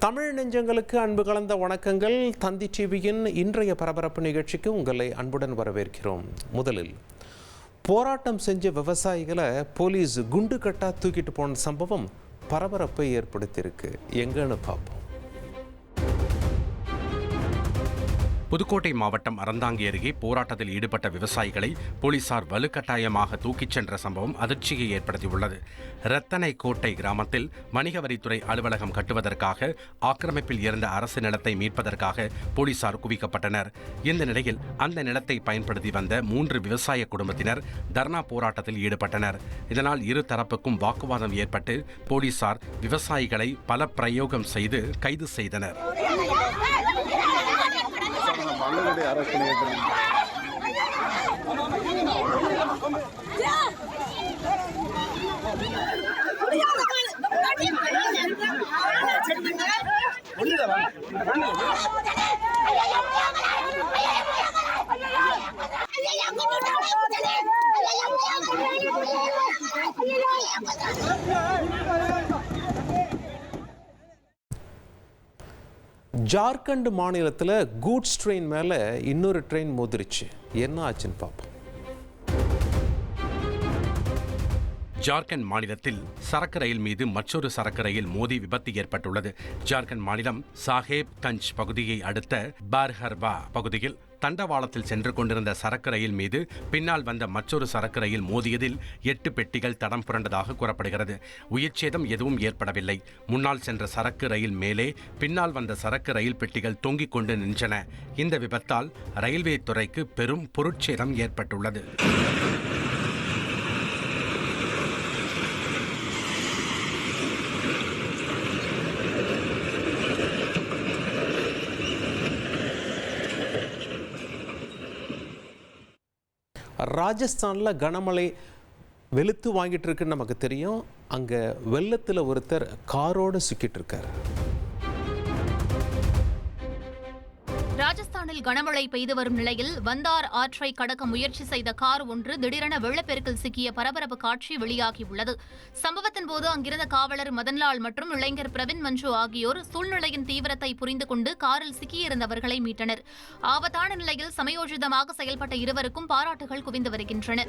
தமிழ் நெஞ்சங்களுக்கு அன்பு கலந்த வணக்கங்கள். தந்தி டிவியின் இன்றைய பரபரப்பு நிகழ்ச்சிக்கு உங்களை அன்புடன் வரவேற்கிறோம். முதலில் போராட்டம் செஞ்ச விவசாயிகளை போலீஸ் குண்டு கட்டா தூக்கிட்டு போன சம்பவம் பரபரப்பை ஏற்படுத்தியிருக்கு. எங்கன்னு பார்ப்போம். புதுக்கோட்டை மாவட்டம் அறந்தாங்கி அருகே போராட்டத்தில் ஈடுபட்ட விவசாயிகளை போலீசார் வலுக்கட்டாயமாக தூக்கிச் சென்ற சம்பவம் அதிர்ச்சியை ஏற்படுத்தியுள்ளது. ரத்தனை கோட்டை கிராமத்தில் வணிக வரித்துறை அலுவலகம் கட்டுவதற்காக ஆக்கிரமிப்பில் இருந்த அரசு நிலத்தை மீட்பதற்காக போலீசார் குவிக்கப்பட்டனர். இந்த நிலையில் அந்த நிலத்தை பயன்படுத்தி வந்த 3 விவசாய குடும்பத்தினர் தர்ணா போராட்டத்தில் ஈடுபட்டனர். இதனால் இரு தரப்புக்கும் வாக்குவாதம் ஏற்பட்டு போலீசார் விவசாயிகளை பல பிரயோகம் செய்து கைது செய்தனர். ஜார்க்கண்ட் மாநிலத்தில் கூட்ஸ் ட்ரெயின் மேலே இன்னொரு ட்ரெயின் மோதிருச்சு. என்ன ஆச்சுன்னு பார்ப்போம். ஜார்க்கண்ட் மாநிலத்தில் சரக்கு ரயில் மீது மற்றொரு சரக்கு ரயில் மோதி விபத்து ஏற்பட்டுள்ளது. ஜார்க்கண்ட் மாநிலம் சாஹேப் கஞ்ச் பகுதியை அடுத்த பார்ஹர்வா பகுதியில் தண்டவாளத்தில் சென்று கொண்டிருந்த சரக்கு ரயில் மீது பின்னால் வந்த மற்றொரு சரக்கு ரயில் மோதியதில் 8 பெட்டிகள் தடம் புரண்டதாக கூறப்படுகிறது. உயிர்ச்சேதம் எதுவும் ஏற்படவில்லை. முன்னால் சென்ற சரக்கு ரயில் மேலே பின்னால் வந்த சரக்கு ரயில் பெட்டிகள் தொங்கிக் கொண்டு நின்றன. இந்த விபத்தால் ரயில்வே துறைக்கு பெரும் பொருட்சேதம் ஏற்பட்டுள்ளது. ராஜஸ்தானில் கனமழை வெளுத்து வாங்கிட்டு இருக்குன்னு நமக்கு தெரியும். அங்கே வெள்ளத்தில் ஒருத்தர் காரோடு சிக்கிட்டு இருக்கார். ராஜஸ்தானில் கனமழை பெய்து வரும் நிலையில் வந்தார் ஆற்றை கடக்க முயற்சி செய்த கார் ஒன்று திடீரென வெள்ளப்பெருக்கில் சிக்கிய பரபரப்பு காட்சி வெளியாகியுள்ளது. சம்பவத்தின் போது அங்கிருந்த காவலர் மதன்லால் மற்றும் இளைஞர் பிரவீன் மஞ்சு ஆகியோர் சூழ்நிலையின் தீவிரத்தை புரிந்து கொண்டு காரில் சிக்கியிருந்தவர்களை மீட்டனர். ஆபத்தான நிலையில் சமயோஜிதமாக செயல்பட்ட இருவருக்கும் பாராட்டுகள் குவிந்து வருகின்றன.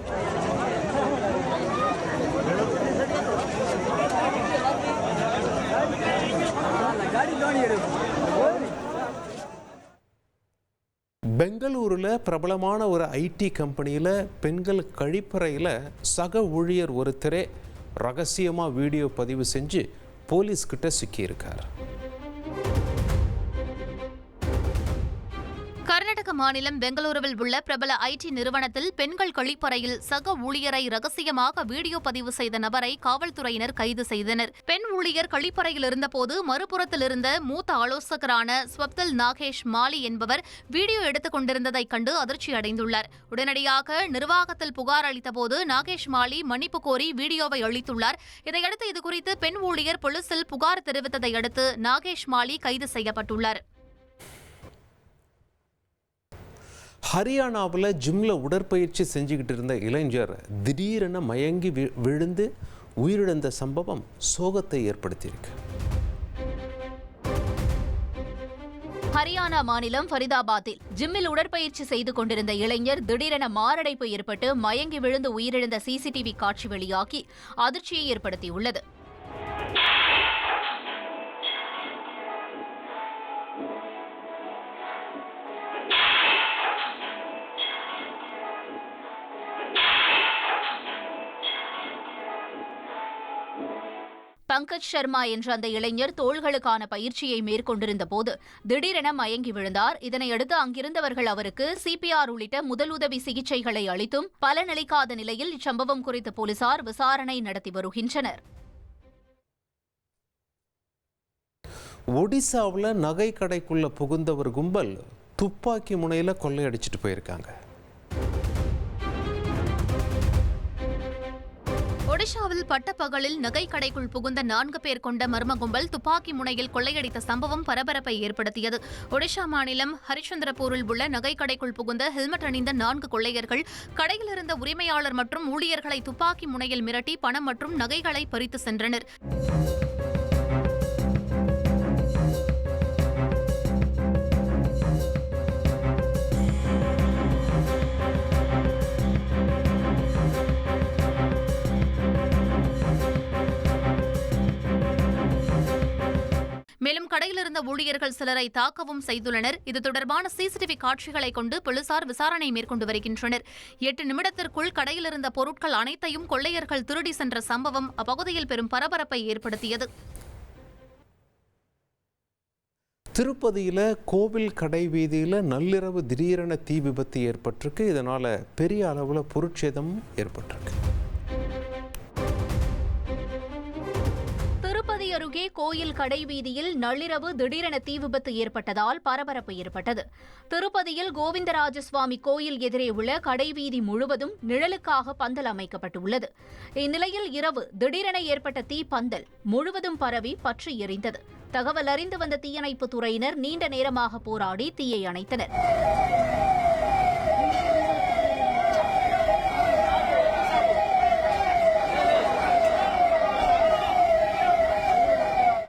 பெங்களூரில் பிரபலமான ஒரு ஐடி கம்பெனியில் பெண்கள் கழிப்பறையில் சக ஊழியர் ஒருத்தரே ரகசியமாக வீடியோ பதிவு செஞ்சு போலீஸ்கிட்ட சிக்கியிருக்கார். கர்நாடக மாநிலம் பெங்களூருவில் உள்ள பிரபல ஐடி நிறுவனத்தில் பெண்கள் கழிப்பறையில் சக ஊழியரை ரகசியமாக வீடியோ பதிவு செய்த நபரை காவல்துறையினர் கைது செய்தனர். பெண் ஊழியர் கழிப்பறையில் இருந்தபோது மறுபுறத்தில் இருந்த மூத்த ஆலோசகரான ஸ்வப்தல் நாகேஷ் மாலி என்பவர் வீடியோ எடுத்துக் கொண்டிருந்ததைக் கண்டு அதிர்ச்சி அடைந்துள்ளார். உடனடியாக நிர்வாகத்தில் புகார் அளித்தபோது நாகேஷ் மாலி மன்னிப்பு கோரி வீடியோவை அளித்துள்ளார். இதையடுத்து இதுகுறித்து பெண் ஊழியர் போலீசில் புகார் தெரிவித்ததை அடுத்து நாகேஷ் மாலி கைது செய்யப்பட்டுள்ளார். ஹரியானாவில் ஜிம்ல உடற்பயிற்சி செஞ்சுக்கிட்டு இருந்த இளைஞர் திடீரென மயங்கி விழுந்து உயிரிழந்த சம்பவம் சோகத்தை ஏற்படுத்தியிருக்கு. ஹரியானா மாநிலம் ஃபரிதாபாத்தில் ஜிம்மில் உடற்பயிற்சி செய்து கொண்டிருந்த இளைஞர் திடீரென மாரடைப்பு ஏற்பட்டு மயங்கி விழுந்து உயிரிழந்த சிசிடிவி காட்சி வெளியாகி அதிர்ச்சியை ஏற்படுத்தியுள்ளது. பங்கஜ் சர்மா என்ற அந்த இளைஞர் தோள்களுக்கான பயிற்சியை மேற்கொண்டிருந்த போது திடீரென மயங்கி விழுந்தார். இதனையடுத்து அங்கிருந்தவர்கள் அவருக்கு சிபிஆர் உள்ளிட்ட முதலுதவி சிகிச்சைகளை அளித்தும் பலனளிக்காத நிலையில் இச்சம்பவம் குறித்து போலீசார் விசாரணை நடத்தி வருகின்றனர். ஒடிசாவில் நகை கடைக்குள்ள புகுந்த ஒரு கும்பல் துப்பாக்கி முனையில் கொள்ளையடிச்சிட்டு போயிருக்காங்க. ஒடிஷாவில் பட்டப்பகலில் நகை கடைக்குள் புகுந்த 4 பேர் கொண்ட மர்ம கும்பல் துப்பாக்கி முனையில் கொள்ளையடித்த சம்பவம் பரபரப்பை ஏற்படுத்தியது. ஒடிஷா மாநிலம் ஹரிச்சந்திரபூரில் உள்ள நகை கடைக்குள் புகுந்த ஹெல்மெட் அணிந்த 4 கொள்ளையர்கள் கடையில் இருந்த உரிமையாளர் மற்றும் ஊழியர்களை துப்பாக்கி முனையில் மிரட்டி பணம் மற்றும் நகைகளை பறித்து சென்றனர். கடையில் இருந்த ஊழியர்கள் சிலரை தாக்கவும் செய்துள்ளனர். இது தொடர்பான சிசிடிவி காட்சிகளை கொண்டு போலீசார் விசாரணை மேற்கொண்டு வருகின்றனர். 8 நிமிடத்திற்குள் கடையில் இருந்த பொருட்கள் அனைத்தையும் கொள்ளையர்கள் திருடி சென்ற சம்பவம் அப்பகுதியில் பெரும் பரபரப்பை ஏற்படுத்தியது. திருப்பதியில் கோவில் கடை வீதியில் நள்ளிரவு திடீரென தீ விபத்து ஏற்பட்டிருக்கு. இதனால் பெரிய அளவில் பொருட்சேதம் ஏற்பட்டிருக்கு. திருப்பதி அருகே கோயில் கடை வீதியில் நள்ளிரவு திடீரென தீ விபத்து ஏற்பட்டதால் பரபரப்பு ஏற்பட்டது. திருப்பதியில் கோவிந்தராஜசுவாமி கோயில் எதிரே உள்ள கடைவீதி முழுவதும் நிழலுக்காக பந்தல் அமைக்கப்பட்டுள்ளது. இந்நிலையில் இரவு திடீரென ஏற்பட்ட தீ பந்தல் முழுவதும் பரவி பற்றி எரிந்தது. தகவல் அறிந்து வந்த தீயணைப்புத் துறையினர் நீண்ட நேரமாக போராடி தீயை அணைத்தனர்.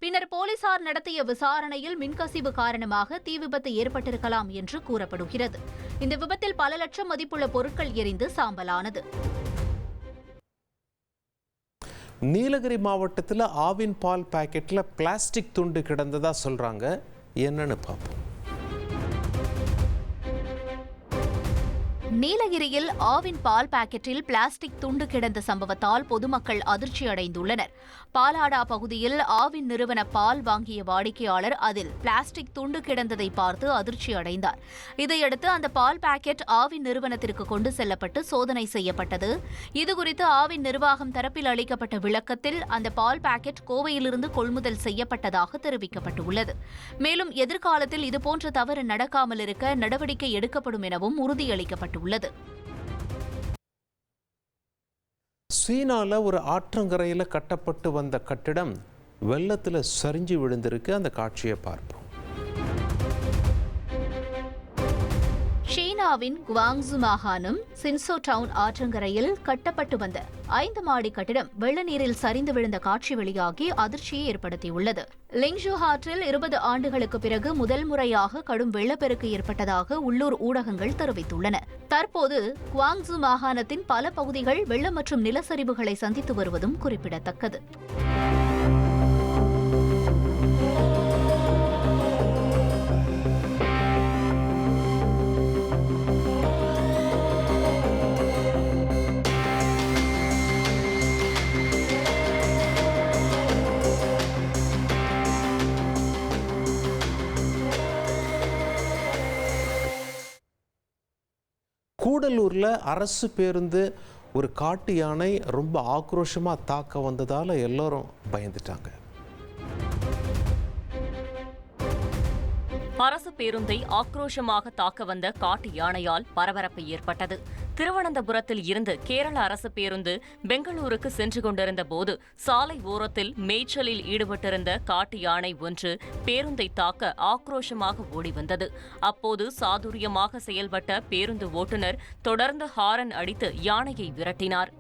பின்னர் போலீசார் நடத்திய விசாரணையில் மின்கசிவு காரணமாக தீ விபத்து ஏற்பட்டிருக்கலாம் என்று கூறப்படுகிறது. இந்த விபத்தில் பல லட்சம் மதிப்புள்ள பொருட்கள் எரிந்து சாம்பலானது. நீலகிரி மாவட்டத்தில் ஆவின் பால் பாக்கெட்டில் பிளாஸ்டிக் துண்டு கிடந்ததா சொல்கிறாங்க. என்னன்னு பார்ப்போம். நீலகிரியில் ஆவின் பால் பாக்கெட்டில் பிளாஸ்டிக் துண்டு கிடந்த சம்பவத்தால் பொதுமக்கள் அதிர்ச்சி அடைந்துள்ளனர். பாலாடா பகுதியில் ஆவின் நிறுவன பால் வாங்கிய வாடிக்கையாளர் அதில் பிளாஸ்டிக் துண்டு கிடந்ததை பார்த்து அதிர்ச்சி அடைந்தார். இதையடுத்து அந்த பால் பாக்கெட் ஆவின் நிறுவனத்திற்கு கொண்டு செல்லப்பட்டு சோதனை செய்யப்பட்டது. இதுகுறித்து ஆவின் நிர்வாகம் தரப்பில் அளிக்கப்பட்ட விளக்கத்தில் அந்த பால் பாக்கெட் கோவையிலிருந்து கொள்முதல் செய்யப்பட்டதாக தெரிவிக்கப்பட்டுள்ளது. மேலும் எதிர்காலத்தில் இதுபோன்ற தவறு நடக்காமல் இருக்க நடவடிக்கை எடுக்கப்படும் எனவும் உறுதியளிக்கப்பட்டுள்ளது. சீனால ஒரு ஆற்றங்கரையில் கட்டப்பட்டு வந்த கட்டிடம் வெள்ளத்தில் சரிஞ்சு விழுந்திருக்கு. அந்த காட்சியை பார்ப்போம். சீனாவின் குவாங்சு மாகாணம் சின்சோ டவுன் ஆற்றங்கரையில் கட்டப்பட்டு வந்த 5 மாடி கட்டிடம் வெள்ள நீரில் சரிந்து விழுந்த காட்சி வெளியாகி அதிர்ச்சியை ஏற்படுத்தியுள்ளது. லிங்ஷு ஆற்றில் 20 ஆண்டுகளுக்கு பிறகு முதல் முறையாக கடும் வெள்ளப்பெருக்கு ஏற்பட்டதாக உள்ளூர் ஊடகங்கள் தெரிவித்துள்ளன. தற்போது குவாங்சு மாகாணத்தின் பல பகுதிகள் வெள்ளம் மற்றும் நிலச்சரிவுகளை சந்தித்து வருவதும் குறிப்பிடத்தக்கது. கூடலூரில் அரசு பேருந்து ஒரு காட்டு யானை ரொம்ப ஆக்ரோஷமாக தாக்க வந்ததால் எல்லோரும் பயந்துட்டாங்க. அரசு பேருந்தை ஆக்ரோஷமாக தாக்க வந்த காட்டு யானையால் பரபரப்பு ஏற்பட்டது. திருவனந்தபுரத்தில் இருந்து கேரள அரசு பேருந்து பெங்களூருக்கு சென்று கொண்டிருந்த போது சாலை ஓரத்தில் மேய்ச்சலில் ஈடுபட்டிருந்த காட்டு யானை ஒன்று பேருந்தை தாக்க ஆக்ரோஷமாக ஓடி வந்தது. அப்போது சாதுரியமாக செயல்பட்ட பேருந்து ஓட்டுநர் தொடர்ந்து ஹாரன் அடித்து யானையை விரட்டினார்.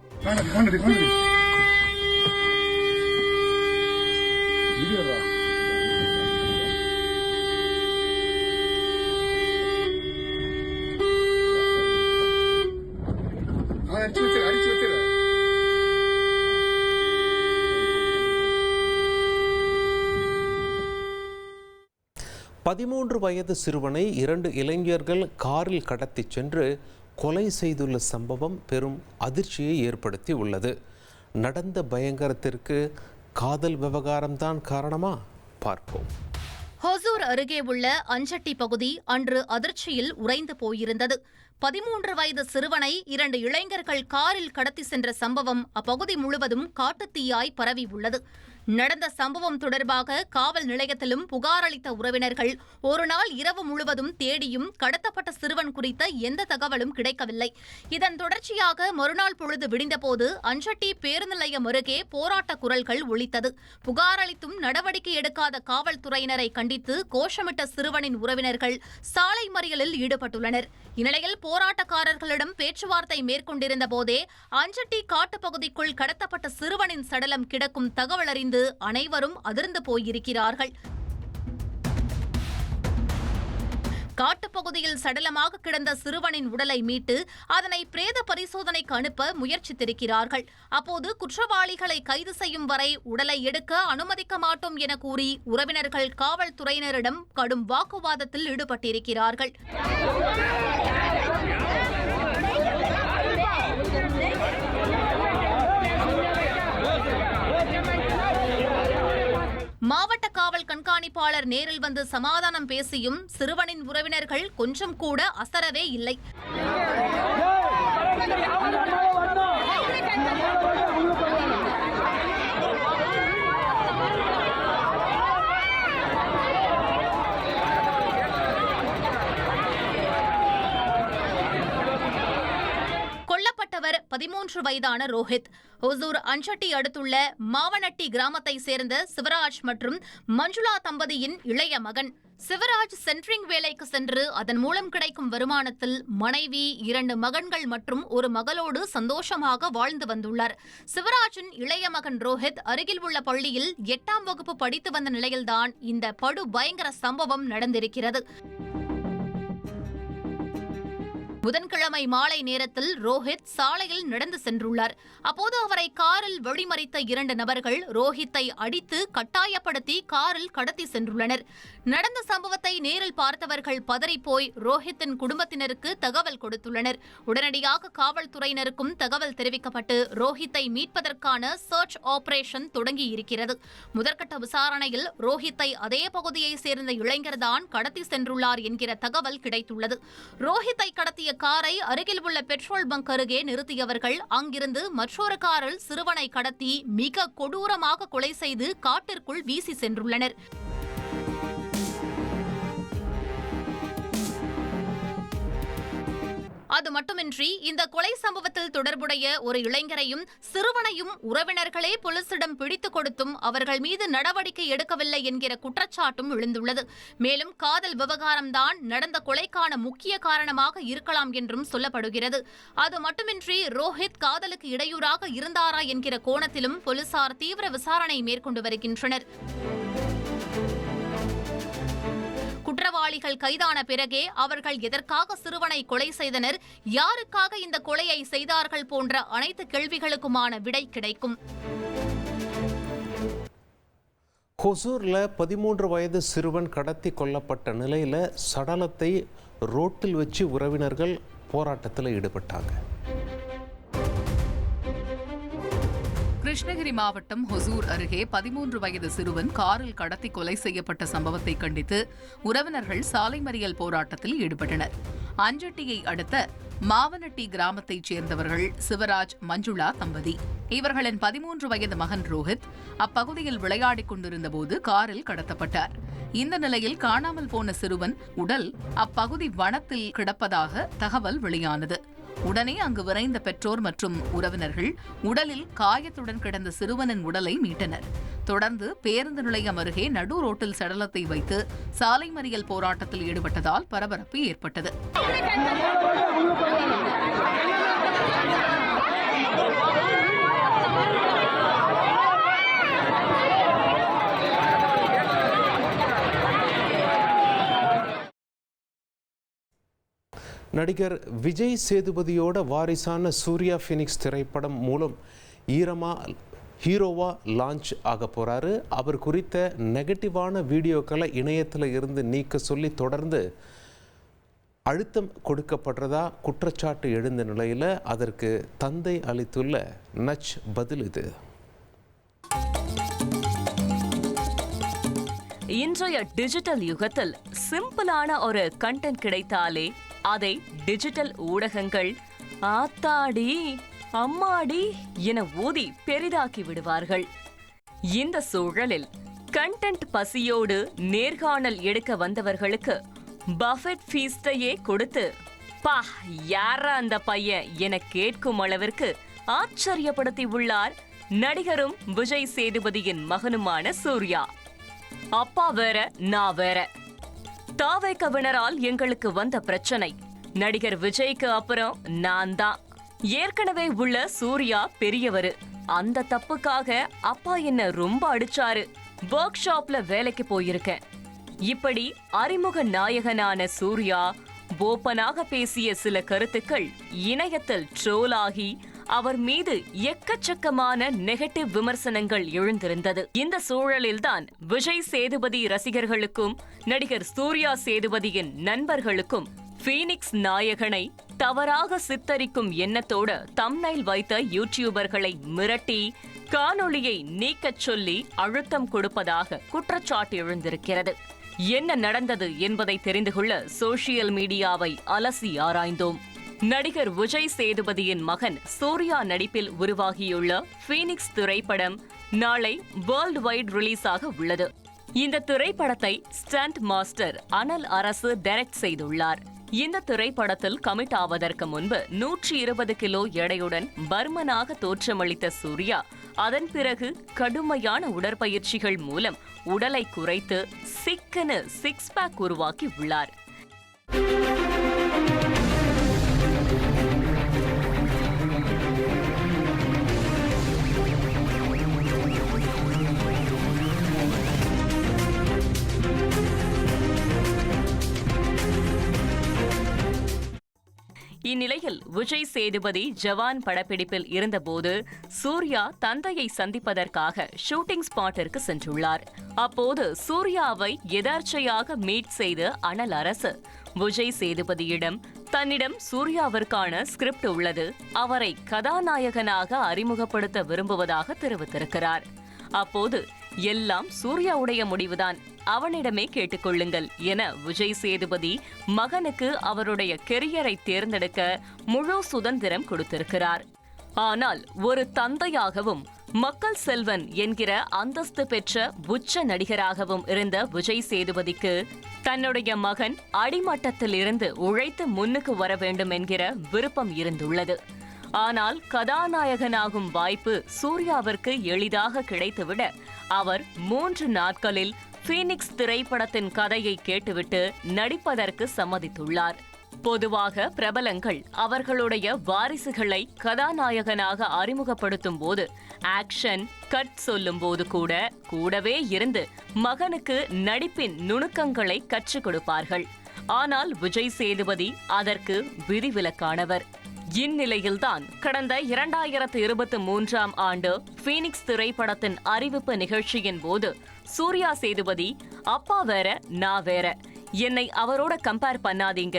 பதிமூன்று வயது சிறுவனை 2 இளைஞர்கள் காரில் கடத்திச் சென்று கொலை செய்துள்ள சம்பவம் பெரும் அதிர்ச்சியை ஏற்படுத்தி உள்ளது. நடந்த பயங்கரத்திற்கு காதல் விவகாரம்தான் காரணமா? பார்ப்போம். ஹொசூர் அருகே உள்ள அஞ்சட்டி பகுதி அன்று அதிர்ச்சியில் உறைந்து போயிருந்தது. 13 வயது சிறுவனை 2 இளைஞர்கள் காரில் கடத்தி சென்ற சம்பவம் அப்பகுதி முழுவதும் காட்டுத்தீயாய் பரவி உள்ளது. நடந்த சம்பவம் தொடர்பாக காவல் நிலையத்திலும் புகார் அளித்த உறவினர்கள் ஒரு நாள் இரவு முழுவதும் தேடியும் கடத்தப்பட்ட சிறுவன் குறித்த எந்த தகவலும் கிடைக்கவில்லை. இதன் தொடர்ச்சியாக மறுநாள் பொழுது விடிந்தபோது அஞ்சட்டி பேருந்து நிலையம் அருகே போராட்ட குரல்கள் ஒலித்தது. புகார் அளித்தும் நடவடிக்கை எடுக்காத காவல்துறையினரை கண்டித்து கோஷமிட்ட சிறுவனின் உறவினர்கள் சாலை மறியலில் ஈடுபட்டுள்ளனர். இந்நிலையில் போராட்டக்காரர்களிடம் பேச்சுவார்த்தை மேற்கொண்டிருந்த போதே அஞ்சட்டி காட்டுப்பகுதிக்குள் கடத்தப்பட்ட சிறுவனின் சடலம் கிடக்கும் தகவல் அறிந்து அனைவரும் அதிர்ந்து போயிருக்கிறார்கள். காட்டுப்பகுதியில் சடலமாக கிடந்த சிறுவனின் உடலை மீட்டு அதனை பிரேத பரிசோதனைக்கு அனுப்ப முயற்சித்திருக்கிறார்கள். அப்போது குற்றவாளிகளை கைது செய்யும் வரை உடலை எடுக்க அனுமதிக்க மாட்டோம் என கூறி உறவினர்கள் காவல்துறையினரிடம் கடும் வாக்குவாதத்தில் ஈடுபட்டிருக்கிறார்கள். மாவட்ட காவல் கண்காணிப்பாளர் நேரில் வந்து சமாதானம் பேசியும் சிறுவனின் உறவினர்கள் கொஞ்சம் கூட அசரவே இல்லை. கொல்லப்பட்டவர் 13 வயதான ரோஹித். ஒசூர் அஞ்சட்டி அடுத்துள்ள மாவனட்டி கிராமத்தை சேர்ந்த சிவராஜ் மற்றும் மஞ்சுளா தம்பதியின் இளைய மகன். சிவராஜ் சென்ட்ரிங் வேலைக்கு சென்று அதன் மூலம் கிடைக்கும் வருமானத்தில் மனைவி, 2 மகன்கள் மற்றும் ஒரு மகளோடு சந்தோஷமாக வாழ்ந்து வந்துள்ளார். சிவராஜின் இளைய மகன் ரோஹித் அருகில் உள்ள பள்ளியில் 8ஆம் வகுப்பு படித்து வந்த நிலையில்தான் இந்த படு பயங்கர சம்பவம் நடந்திருக்கிறது. புதன்கிழமை மாலை நேரத்தில் ரோஹித் சாலையில் நடந்து சென்றுள்ளார். அப்போது அவரை காரில் வழிமறித்த 2 நபர்கள் ரோஹித்தை அடித்து கட்டாயப்படுத்தி காரில் கடத்தி சென்றுள்ளனர். நடந்த சம்பவத்தை நேரில் பார்த்தவர்கள் பதறிப்போய் ரோஹித்தின் குடும்பத்தினருக்கு தகவல் கொடுத்துள்ளனர். உடனடியாக காவல்துறையினருக்கும் தகவல் தெரிவிக்கப்பட்டு ரோஹித்தை மீட்பதற்கான சர்ச் ஆபரேஷன் தொடங்கியிருக்கிறது. முதற்கட்ட விசாரணையில் ரோஹித்தை அதே பகுதியை சேர்ந்த இளைஞர்தான் கடத்தி சென்றுள்ளார் என்கிற தகவல் கிடைத்துள்ளது. ரோஹித்தை கடத்திய காரை அருகில் உள்ள பெட்ரோல் பங்க் அருகே நிறுத்தியவர்கள் அங்கிருந்து மற்றொரு காரில் சிறுவனை கடத்தி மிக கொடூரமாக கொலை செய்து காட்டிற்குள் வீசி சென்றுள்ளனர். அது மட்டுமின்றி இந்த கொலை சம்பவத்தில் தொடர்புடைய ஒரு இளைஞரையும் சிறுவனையும் உறவினர்களே போலீசிடம் பிடித்துக் கொடுத்தும் அவர்கள் மீது நடவடிக்கை எடுக்கவில்லை என்கிற குற்றச்சாட்டும் எழுந்துள்ளது. மேலும் காதல் விவகாரம்தான் நடந்த கொலைக்கான முக்கிய காரணமாக இருக்கலாம் என்றும் சொல்லப்படுகிறது. அது மட்டுமின்றி ரோஹித் காதலுக்கு இடையூறாக இருந்தாரா என்கிற கோணத்திலும் போலீசார் தீவிர விசாரணை மேற்கொண்டு வருகின்றனர். குற்றவாளிகள் கைதான பிறகே அவர்கள் எதற்காக சிறுவனை கொலை செய்தனர், யாருக்காக இந்த கொலையை செய்தார்கள் போன்ற அனைத்து கேள்விகளுக்குமான விடை கிடைக்கும். ஹொசூர்ல 13 வயது சிறுவன் கடத்தி கொல்லப்பட்ட நிலையில சடலத்தை ரோட்டில் வச்சு உறவினர்கள் போராட்டத்தில் ஈடுபட்டாங்க. கிருஷ்ணகிரி மாவட்டம் ஹொசூர் அருகே 13 வயது சிறுவன் காரில் கடத்தி கொலை செய்யப்பட்ட சம்பவத்தை கண்டித்து உறவினர்கள் சாலை மறியல் போராட்டத்தில் ஈடுபட்டனர். அஞ்சட்டியை அடுத்த மாவனட்டி கிராமத்தைச் சேர்ந்தவர்கள் சிவராஜ், மஞ்சுளா தம்பதி. இவர்களின் 13 வயது மகன் ரோஹித் அப்பகுதியில் விளையாடிக் கொண்டிருந்த போது காரில் கடத்தப்பட்டார். இந்த நிலையில் காணாமல் போன சிறுவன் உடல் அப்பகுதி வனத்தில் கிடப்பதாக தகவல் வெளியானது. உடனே அங்கு விரைந்த பெற்றோர் மற்றும் உறவினர்கள் உடலில் காயத்துடன் கிடந்த சிறுவனின் உடலை மீட்டனர். தொடர்ந்து பேருந்து நிலையம் அருகே நடு ரோட்டில் சடலத்தை வைத்து சாலை மறியல் போராட்டத்தில் ஈடுபட்டதால் பரபரப்பு ஏற்பட்டது. நடிகர் விஜய் சேதுபதியோட வாரிசான சூர்யா ஃபீனிக்ஸ் திரைப்படம் மூலம் ஹீரோவா லான்ச் ஆக போறாரு. அவர் குறித்த நெகட்டிவான வீடியோக்களை இணையத்தில் இருந்து நீக்க சொல்லி தொடர்ந்து அழுத்தம் கொடுக்கப்படுறதா குற்றச்சாட்டு எழுந்த நிலையில் அதற்கு தந்தை அளித்துள்ள நச் பதில் இது. இன்றைய டிஜிட்டல் யுகத்தில் சிம்பிளான ஒரு கண்டென்ட் கிடைத்தாலே அதை டிஜிட்டல் ஊடகங்கள் ஆத்தாடி அம்மாடி என ஊதி பெரிதாக்கி விடுவார்கள். இந்த சூழலில் கண்டென்ட் பசியோடு நேர்காணல் எடுக்க வந்தவர்களுக்கு பஃபெட் ஃபீஸ்டையே கொடுத்து பா யாரா அந்த பையன் என கேட்கும் அளவிற்கு ஆச்சரியப்படுத்தி உள்ளார் நடிகரும் விஜய் சேதுபதியின் மகனுமான சூர்யா. அப்பா வேற நான் வேற, தாவேக்கவினரால் எங்களுக்கு வந்த பிரச்சனை, நடிகர் விஜய்க்கு அப்புறம் நான் தான். ஏற்கனவே உள்ள சூர்யா பெரியவரு, அந்த தப்புக்காக அப்பா என்ன ரொம்ப அடிச்சாரு. ஒர்க் ஷாப்ல வேலைக்கு போயிருக்கேன். இப்படி அறிமுக நாயகனான சூர்யா ஓப்பனாக பேசிய சில கருத்துக்கள் இணையத்தில் ட்ரோலாகி அவர் மீது எக்கச்சக்கமான நெகட்டிவ் விமர்சனங்கள் எழுந்திருந்தது. இந்த சூழலில்தான் விஜய் சேதுபதி ரசிகர்களுக்கும் நடிகர் சூர்யா சேதுபதியின் நண்பர்களுக்கும் ஃபீனிக்ஸ் நாயகனை தவறாக சித்தரிக்கும் எண்ணத்தோடு தம்ப்நெயில் வைத்த யூடியூபர்களை மிரட்டி காணொளியை நீக்கச் சொல்லி அழுத்தம் கொடுப்பதாக குற்றச்சாட்டு எழுந்திருக்கிறது. என்ன நடந்தது என்பதை தெரிந்து கொள்ள சோஷியல் மீடியாவை அலசி ஆராய்ந்தோம். நடிகர் விஜய் சேதுபதியின் மகன் சூர்யா நடிப்பில் உருவாகியுள்ள ஃபீனிக்ஸ் திரைப்படம் நாளை வேர்ல்டு வைட் ரிலீஸ் ஆக உள்ளது. இந்த திரைப்படத்தை ஸ்டண்ட் மாஸ்டர் அனல் அரசு டைரக்ட் செய்துள்ளார். இந்த திரைப்படத்தில் கமிட் ஆவதற்கு முன்பு 120 கிலோ எடையுடன் பர்மனாக தோற்றமளித்த சூர்யா அதன் பிறகு கடுமையான உடற்பயிற்சிகள் மூலம் உடலை குறைத்து சிக்கன 6 பேக் உருவாக்கி உள்ளார். இந்நிலையில் விஜய் சேதுபதி ஜவான் படப்பிடிப்பில் இருந்தபோது சூர்யா தந்தையை சந்திப்பதற்காக ஷூட்டிங் ஸ்பாட்டிற்கு சென்றுள்ளார். அப்போது சூர்யாவை எதார்ச்சையாக மீட் செய்த அனல் அரசு விஜய் சேதுபதியிடம் தன்னிடம் சூர்யாவிற்கான ஸ்கிரிப்ட் உள்ளது, அவரை கதாநாயகனாக அறிமுகப்படுத்த விரும்புவதாக தெரிவித்திருக்கிறார். அப்போது எல்லாம் சூர்யாவுடைய முடிவுதான், அவனிடமே கேட்டுக்கொள்ளுங்கள் என விஜய் சேதுபதி மகனுக்கு அவருடைய கெரியரை தேர்ந்தெடுக்க முழு சுதந்திரம் கொடுத்திருக்கிறார். ஆனால் ஒரு தந்தையாகவும் மக்கள் செல்வன் என்கிற அந்தஸ்து பெற்ற உச்ச நடிகராகவும் இருந்த விஜய் சேதுபதிக்கு தன்னுடைய மகன் அடிமட்டத்தில் இருந்து உழைத்து முன்னுக்கு வர வேண்டும் என்கிற விருப்பம் இருந்துள்ளது. ஆனால் கதாநாயகனாகும் வாய்ப்பு சூர்யாவிற்கு எளிதாக கிடைத்துவிட அவர் 3 நாட்களில் ஃபீனிக்ஸ் திரைப்படத்தின் கதையை கேட்டுவிட்டு நடிப்பதற்கு சம்மதித்துள்ளார். பொதுவாக பிரபலங்கள் அவர்களுடைய வாரிசுகளை கதாநாயகனாக அறிமுகப்படுத்தும் போது ஆக்ஷன் கட் சொல்லும் போது கூடவே இருந்து மகனுக்கு நடிப்பின் நுணுக்கங்களை கற்றுக் கொடுப்பார்கள். ஆனால் விஜய் சேதுபதி அதற்கு விதிவிலக்கானவர். இந்நிலையில்தான் கடந்த 2023ஆம் ஆண்டு ஃபீனிக்ஸ் திரைப்படத்தின் அறிவிப்பு நிகழ்ச்சியின் போது சூர்யா சேதுபதி அப்பா வேற நான் வேற, என்னை அவரோட கம்பேர் பண்ணாதீங்க,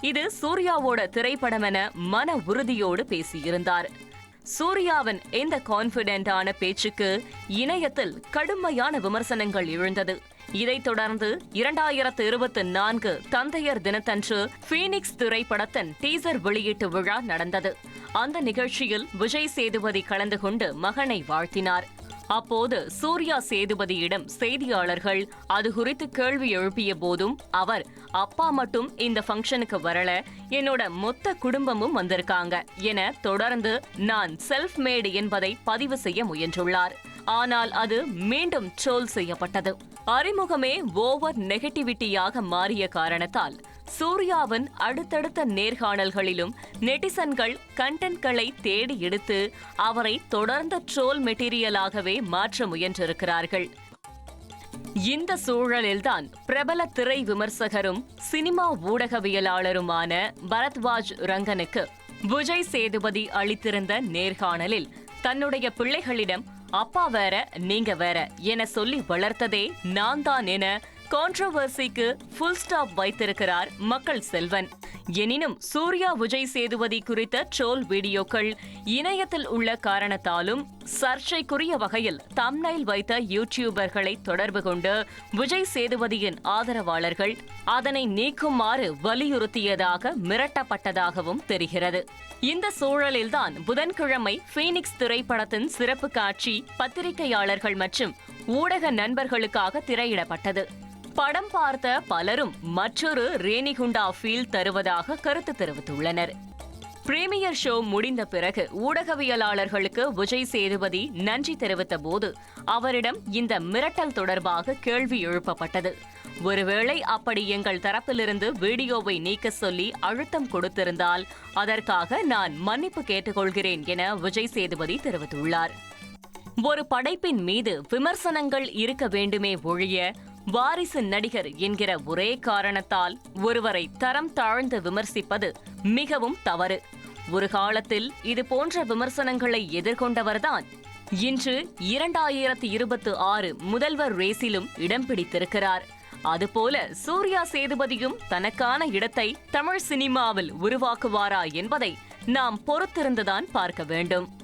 இது சூர்யாவோட திரைப்படம் என மன உறுதியோடு பேசியிருந்தார். சூர்யாவின் இந்த கான்பிடென்டான பேச்சுக்கு இணையத்தில் கடுமையான விமர்சனங்கள் எழுந்தது. இதைத் தொடர்ந்து 2024 தந்தையர் தினத்தன்று ஃபீனிக்ஸ் திரைப்படத்தின் டீசர் வெளியீட்டு விழா நடந்தது. அந்த நிகழ்ச்சியில் விஜய் சேதுபதி கலந்து கொண்டு மகனை வாழ்த்தினார். அப்போது சூர்யா சேதுபதியிடம் செய்தியாளர்கள் அது குறித்து கேள்வி எழுப்பிய போதும் அவர் அப்பா மட்டும் இந்த ஃபங்க்ஷனுக்கு வரல, என்னோட மொத்த குடும்பமும் வந்திருக்காங்க என தொடர்ந்து நான் செல்ஃப் மேடு என்பதை பதிவு செய்ய முயன்றுள்ளார். ஆனால் அது மீண்டும் ட்ரோல் செய்யப்பட்டது. அறிமுகமே ஓவர் நெகட்டிவிட்டியாக மாறிய காரணத்தால் சூர்யாவின் அடுத்தடுத்த நேர்காணல்களிலும் நெட்டிசன்கள் கண்டென்ட்களை தேடி எடுத்து அவரை தொடர்ந்து ட்ரோல் மெட்டீரியலாகவே மாற்ற முயன்றிருக்கிறார்கள். இந்த சூழலில்தான் பிரபல திரை விமர்சகரும் சினிமா ஊடகவியலாளருமான பரத்வாஜ் ரங்கனுக்கு விஜய் சேதுபதி அளித்திருந்த நேர்காணலில் தன்னுடைய பிள்ளைகளிடம் அப்பா வேற நீங்க வேற என சொல்லி வளர்த்ததே நான் தான் என கான்ட்ரோவர்சிக்கு ஃபுல் ஸ்டாப் வைத்திருக்கிறார் மக்கள் செல்வன். எனினும் சூர்யா விஜய் சேதுபதி குறித்த ட்ரோல் வீடியோக்கள் இணையத்தில் உள்ள காரணத்தாலும் சர்ச்சைக்குரிய வகையில் தம்ப்நெயில் வைத்த யூடியூபர்களை தொடர்பு கொண்டு விஜய் சேதுபதியின் ஆதரவாளர்கள் அதனை நீக்குமாறு வலியுறுத்தியதாக மிரட்டப்பட்டதாகவும் தெரிகிறது. இந்த சூழலில்தான் புதன்கிழமை ஃபீனிக்ஸ் திரைப்படத்தின் சிறப்பு காட்சி பத்திரிகையாளர்கள் மற்றும் ஊடக நண்பர்களுக்காக திரையிடப்பட்டது. படம் பார்த்த பலரும் மற்றொரு ரேணிகுண்டா ஃபீல் தருவதாக கருத்து தெரிவித்துள்ளனர். பிரீமியர் ஷோ முடிந்த பிறகு ஊடகவியலாளர்களுக்கு விஜய் சேதுபதி நன்றி தெரிவித்த போது அவரிடம் இந்த மிரட்டல் தொடர்பாக கேள்வி எழுப்பப்பட்டது. ஒருவேளை அப்படி எங்கள் தரப்பிலிருந்து வீடியோவை நீக்க சொல்லி அழுத்தம் கொடுத்திருந்தால் அதற்காக நான் மன்னிப்பு கேட்டுக்கொள்கிறேன் என விஜய் சேதுபதி தெரிவித்துள்ளார். ஒரு படைப்பின் மீது விமர்சனங்கள் இருக்க வேண்டுமே ஒழிய வாரிசு நடிகர் என்கிற ஒரே காரணத்தால் ஒருவரை தரம் தாழ்ந்து விமர்சிப்பது மிகவும் தவறு. ஒரு காலத்தில் இது போன்ற விமர்சனங்களை எதிர்கொண்டவர்தான் இன்று 2026 முதல்வர் ரேஸிலும் இடம் பிடித்திருக்கிறார். அதுபோல சூர்யா சேதுபதியும் தனக்கான இடத்தை தமிழ் சினிமாவில் உருவாக்குவாரா என்பதை நாம் பொறுத்திருந்துதான் பார்க்க வேண்டும்.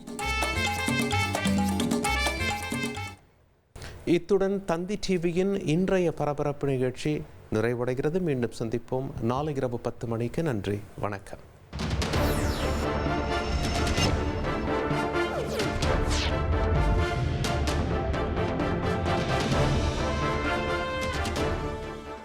இத்துடன் தந்தி டிவியின் இன்றைய பரபரப்பு நிகழ்ச்சி நிறைவடைகிறது. மீண்டும் சந்திப்போம் நாளை இரவு 10 மணிக்கு. நன்றி, வணக்கம்.